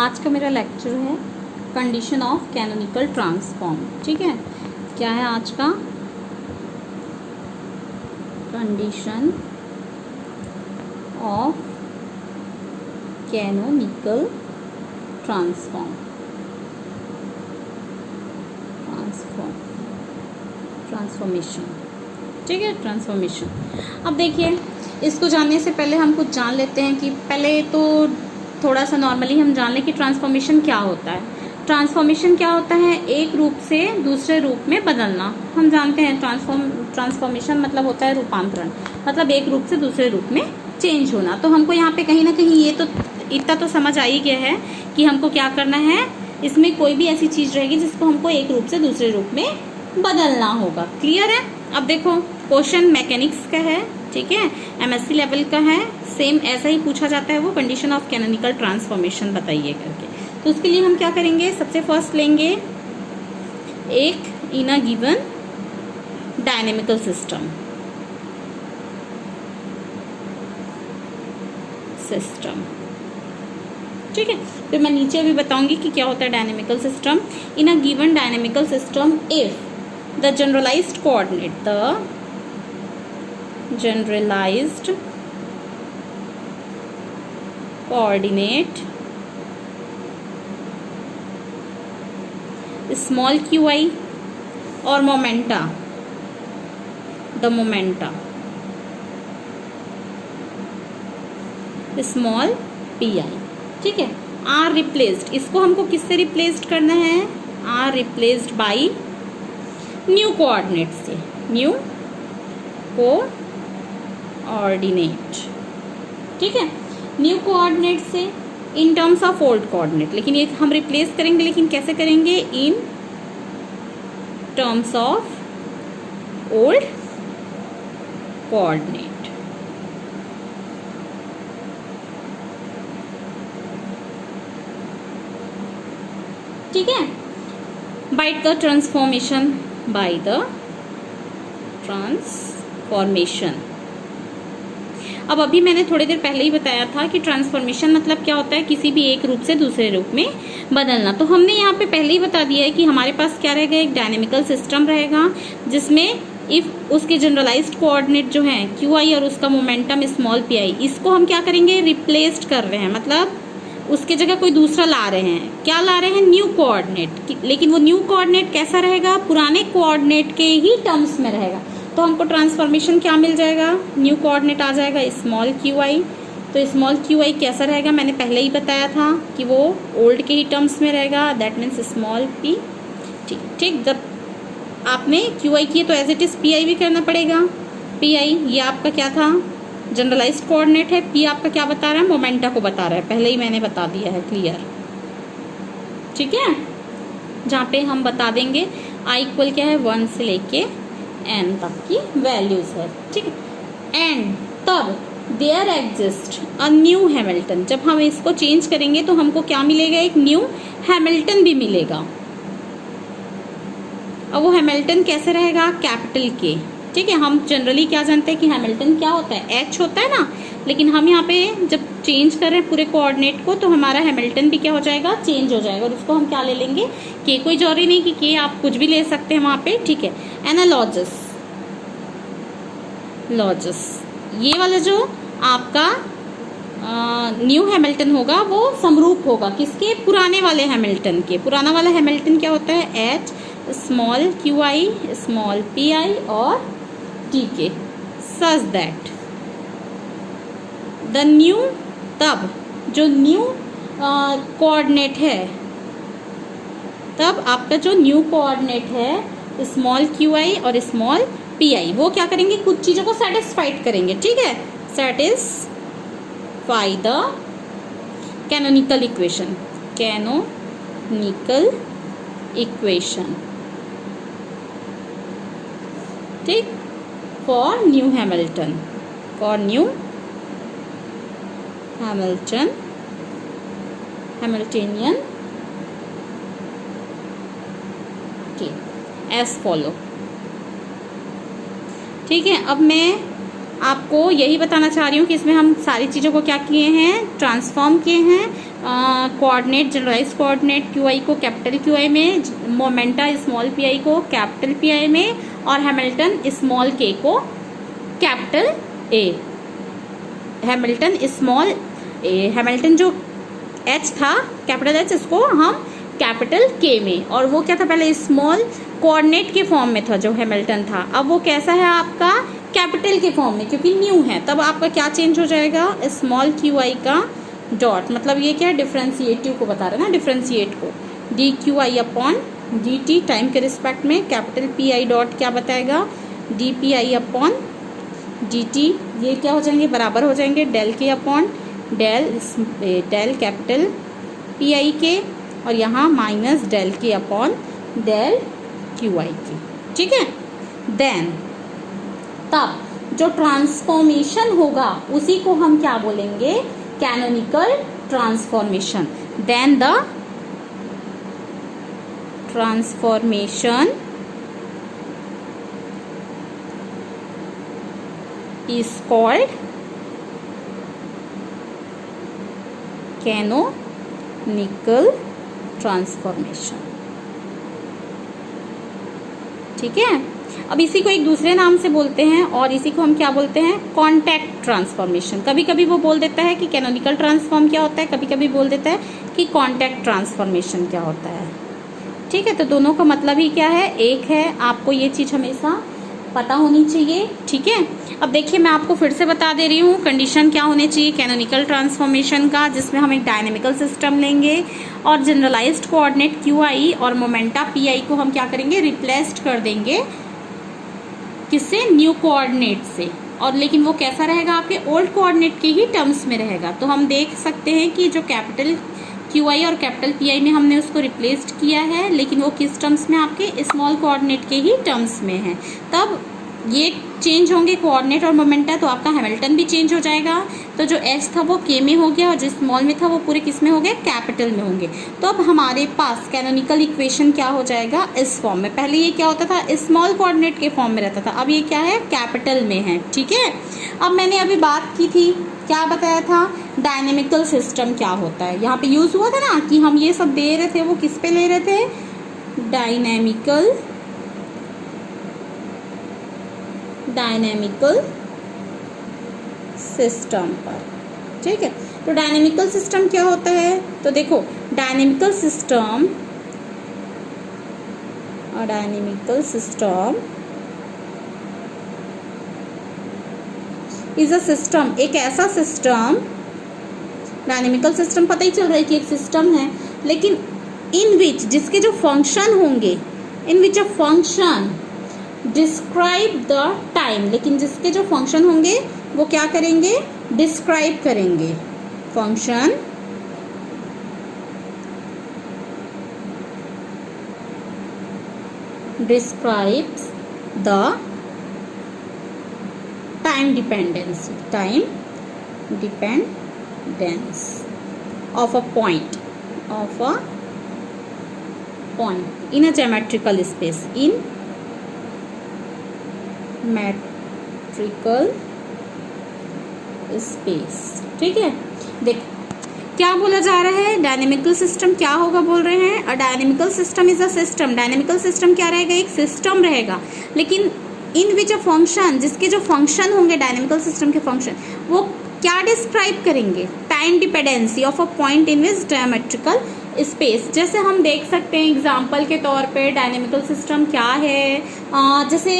आज का मेरा लेक्चर है कंडीशन ऑफ कैनोनिकल ट्रांसफॉर्म। ठीक है, क्या है आज का? Condition of canonical transform. Transformation. ठीक है, ट्रांसफॉर्मेशन। अब देखिए, इसको जानने से पहले हम कुछ जान लेते हैं कि पहले तो थोड़ा सा नॉर्मली हम जान लें कि ट्रांसफॉर्मेशन क्या होता है। ट्रांसफॉर्मेशन क्या होता है? एक रूप से दूसरे रूप में बदलना। हम जानते हैं ट्रांसफॉर्मेशन मतलब होता है रूपांतरण, मतलब एक रूप से दूसरे रूप में चेंज होना। तो हमको यहाँ पे कहीं ना कहीं ये तो इतना तो समझ आ ही गया है कि हमको क्या करना है। इसमें कोई भी ऐसी चीज रहेगी जिसको हमको एक रूप से दूसरे रूप में बदलना होगा। क्लियर है? अब देखो, क्वेश्चन मैकेनिक्स का है, ठीक है, एमएससी लेवल का है, सेम ऐसा ही पूछा जाता है वो, कंडीशन ऑफ कैनोनिकल ट्रांसफॉर्मेशन बताइए करके। तो उसके लिए हम क्या करेंगे, सबसे फर्स्ट लेंगे एक इन अ गिवन डायनेमिकल सिस्टम। ठीक है, फिर मैं नीचे अभी बताऊंगी कि क्या होता है dynamical system. In a given dynamical system if the generalized coordinate small qi or momenta small pi, ठीक है, are replaced, इसको हमको किससे रिप्लेस्ड करना है? are replaced by new coordinate से, न्यू कोऑर्डिनेट। ठीक है, न्यू कोऑर्डिनेट से in terms of old coordinate. लेकिन ये हम रिप्लेस करेंगे, लेकिन कैसे करेंगे? In terms of old coordinate. ठीक है, by the transformation, by the transformation. अब अभी मैंने थोड़ी देर पहले ही बताया था कि ट्रांसफॉर्मेशन मतलब क्या होता है, किसी भी एक रूप से दूसरे रूप में बदलना। तो हमने यहाँ पे पहले ही बता दिया है कि हमारे पास क्या रहेगा, एक डायनेमिकल सिस्टम रहेगा जिसमें इफ उसके जनरलाइज्ड कोऑर्डिनेट जो है क्यू आई और उसका मोमेंटम स्मॉल पी आई, इसको हम क्या करेंगे, रिप्लेस्ड कर रहे हैं, मतलब उसके जगह कोई दूसरा ला रहे हैं। क्या ला रहे हैं? New coordinate. लेकिन वो न्यू कोऑर्डिनेट कैसा रहेगा? पुराने कोऑर्डिनेट के ही टर्म्स में रहेगा। तो हमको ट्रांसफॉर्मेशन क्या मिल जाएगा? न्यू कोऑर्डिनेट आ जाएगा स्मॉल क्यू आई। तो स्मॉल क्यू आई कैसा रहेगा? मैंने पहले ही बताया था कि वो ओल्ड के ही टर्म्स में रहेगा, दैट मीन्स स्मॉल पी। ठीक, जब आपने क्यू आई किए तो as it is p i भी करना पड़ेगा। पी आई ये आपका क्या था? जनरलाइज्ड कोऑर्डिनेट है। पी आपका क्या बता रहा है? मोमेंटा को बता रहा है, पहले ही मैंने बता दिया है। क्लियर? ठीक है, जहाँ पे हम बता देंगे आई इक्वल क्या है, 1 से लेके एन तक की वैल्यूज है। ठीक है, एंड तब there exist a new Hamilton. जब हम इसको चेंज करेंगे तो हमको क्या मिलेगा? एक न्यू हैमिल्टन भी मिलेगा। अब वो हैमिल्टन कैसे रहेगा? कैपिटल के। ठीक है, हम जनरली क्या जानते हैं कि हैमिल्टन क्या होता है? एच होता है ना। लेकिन हम यहाँ पे जब चेंज कर रहे हैं पूरे कोऑर्डिनेट को, तो हमारा हैमिल्टन भी क्या हो जाएगा? चेंज हो जाएगा। और उसको हम क्या ले लेंगे? के। कोई जरूरी नहीं कि के आप कुछ भी ले सकते हैं वहां पे। ठीक है, एनालॉजस, लॉजस, ये वाला जो आपका न्यू हैमिल्टन होगा वो समरूप होगा किसके? पुराने वाले हैमिल्टन के। पुराना वाला हैमिल्टन क्या होता है? H small Q I small P I और टी के, सच दैट द न्यू, तब जो न्यू कोऑर्डिनेट है, तब आपका जो न्यू कोऑर्डिनेट है स्मॉल क्यू आई और स्मॉल पी आई, वो क्या करेंगे? कुछ चीजों को सेटिस्फाइड करेंगे। ठीक है, satisfy the canonical equation, canonical equation. ठीक, for new Hamilton, for new Hamilton, Hamiltonian as follow. ठीक है, अब मैं आपको यही बताना चाह रही हूँ कि इसमें हम सारी चीज़ों को क्या किए हैं? ट्रांसफॉर्म किए हैं। Coordinate, generalize coordinate q i को कैपिटल क्यू आई में, मोमेंटा स्मॉल पी आई को कैपिटल पी आई में, और हैमिल्टन स्मॉल के को capital A, Hamilton small A, Hamilton जो एच था कैपिटल एच, इसको हम कैपिटल के में, और वो क्या था पहले स्मॉल कोऑर्डिनेट के फॉर्म में था जो हैमिल्टन था, अब वो कैसा है आपका कैपिटल के फॉर्म में, क्योंकि न्यू है, तब आपका क्या चेंज हो जाएगा, स्मॉल क्यू आई का डॉट, मतलब ये क्या है डिफ्रेंशिएटिव को बता रहे हैं ना, डिफ्रेंशिएट को, d q i upon d t time के रिस्पेक्ट में, कैपिटल पी आई डॉट क्या बताएगा, d p i upon d t, ये क्या हो जाएंगे बराबर हो जाएंगे डेल के upon del capital p i के, और यहाँ माइनस डेल के अपॉन डेल क्यू आई के, ठीक है। देन तब जो ट्रांसफॉर्मेशन होगा उसी को हम क्या बोलेंगे, canonical transformation. Then the transformation is called canonical transformation, ठीक है। अब इसी को एक दूसरे नाम से बोलते हैं, और इसी को हम क्या बोलते हैं, कॉन्टैक्ट ट्रांसफॉर्मेशन। कभी कभी वो बोल देता है कि कैनोनिकल ट्रांसफॉर्म क्या होता है, कभी कभी बोल देता है कि कॉन्टैक्ट ट्रांसफॉर्मेशन क्या होता है, ठीक है। तो दोनों का मतलब ही क्या है, एक है, आपको ये चीज़ हमेशा पता होनी चाहिए, ठीक है। अब देखिए मैं आपको फिर से बता दे रही हूँ कंडीशन क्या होनी चाहिए कैनोनिकल ट्रांसफॉर्मेशन का, जिसमें हम एक डायनेमिकल सिस्टम लेंगे और जनरलाइज्ड कोऑर्डिनेट क्यू आई और मोमेंटा पी आई को हम क्या करेंगे, रिप्लेस्ड कर देंगे किससे, न्यू कोऑर्डिनेट से, और लेकिन वो कैसा रहेगा, आपके ओल्ड कोऑर्डिनेट के ही टर्म्स में रहेगा। तो हम देख सकते हैं कि जो कैपिटल क्यू आई और कैपिटल पी आई में हमने उसको रिप्लेस्ड किया है, लेकिन वो किस टर्म्स में, आपके स्मॉल कोऑर्डिनेट के ही टर्म्स में है। तब ये चेंज होंगे कोऑर्डिनेट और मोमेंटा, तो आपका हैमिल्टन भी चेंज हो जाएगा। तो जो एच था वो के में हो गया, और जो स्मॉल में था वो पूरे किस में हो गए, कैपिटल में होंगे। तो अब हमारे पास कैनोनिकल इक्वेशन क्या हो जाएगा, इस फॉर्म में। पहले ये क्या होता था, स्मॉल कोऑर्डिनेट के फॉर्म में रहता था, अब ये क्या है, कैपिटल में है, ठीक है। अब मैंने अभी बात की थी, क्या बताया था, डायनेमिकल सिस्टम क्या होता है। यहाँ पे यूज हुआ था ना कि हम ये सब दे रहे थे, वो किस पे ले रहे थे, डायनेमिकल सिस्टम पर, ठीक है। तो डायनेमिकल सिस्टम क्या होता है, तो देखो dynamical system is a system, एक ऐसा सिस्टम, डायनेमिकल सिस्टम पता ही चल रहा है कि एक सिस्टम है, लेकिन इन विच, जिसके जो फंक्शन होंगे, in which a function describe the time, लेकिन जिसके जो फंक्शन होंगे वो क्या करेंगे, डिस्क्राइब करेंगे, function describes the time dependence of a point in a geometrical space, in metrical space, ठीक है। देख क्या बोला जा रहा है, डायनेमिकल सिस्टम क्या होगा बोल रहे हैं, a dynamical system is a system. Dynamical system क्या रहेगा, एक सिस्टम रहेगा, लेकिन इन विच अ फंक्शन, जिसके जो फंक्शन होंगे डायनेमिकल सिस्टम के फंक्शन, वो क्या डिस्क्राइब करेंगे, time dependency of a point in which geometrical space. जैसे हम देख सकते हैं एग्जाम्पल के तौर पे डायनेमिकल सिस्टम क्या है, जैसे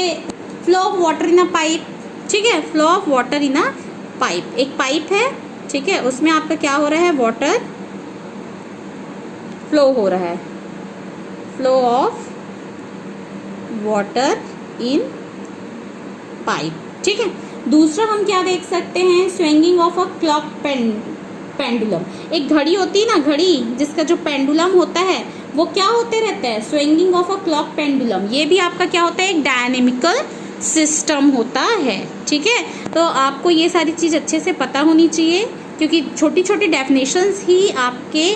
flow of water in a pipe, ठीक है, flow of water in a pipe, एक पाइप है, ठीक है, उसमें आपका क्या हो रहा है, वाटर फ्लो हो रहा है, flow of water in pipe, ठीक है। दूसरा हम क्या देख सकते हैं, swinging of a clock pendulum, एक घड़ी होती है ना, घड़ी जिसका जो पेंडुलम होता है वो क्या होते रहता है, swinging of a clock pendulum, ये भी आपका क्या होता है, एक डायनेमिकल सिस्टम होता है, ठीक है। तो आपको ये सारी चीज़ अच्छे से पता होनी चाहिए, क्योंकि छोटी छोटी डेफिनेशंस ही आपके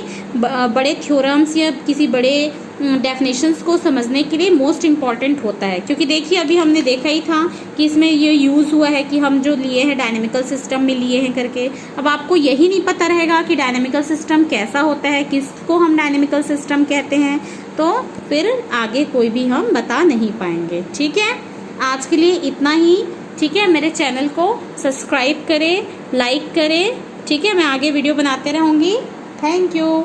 बड़े थ्योरम्स या किसी बड़े डेफिनेशंस को समझने के लिए मोस्ट इम्पॉर्टेंट होता है। क्योंकि देखिए अभी हमने देखा ही था कि इसमें ये यूज़ हुआ है कि हम जो लिए हैं डायनेमिकल सिस्टम में लिए हैं करके। अब आपको यही नहीं पता रहेगा कि डायनेमिकल सिस्टम कैसा होता है, किसको हम डायनेमिकल सिस्टम कहते हैं, तो फिर आगे कोई भी हम बता नहीं पाएंगे। ठीक है, आज के लिए इतना ही। ठीक है, मेरे चैनल को सब्सक्राइब करें, लाइक करें। ठीक है, मैं आगे वीडियो बनाते रहूँगी। Thank you.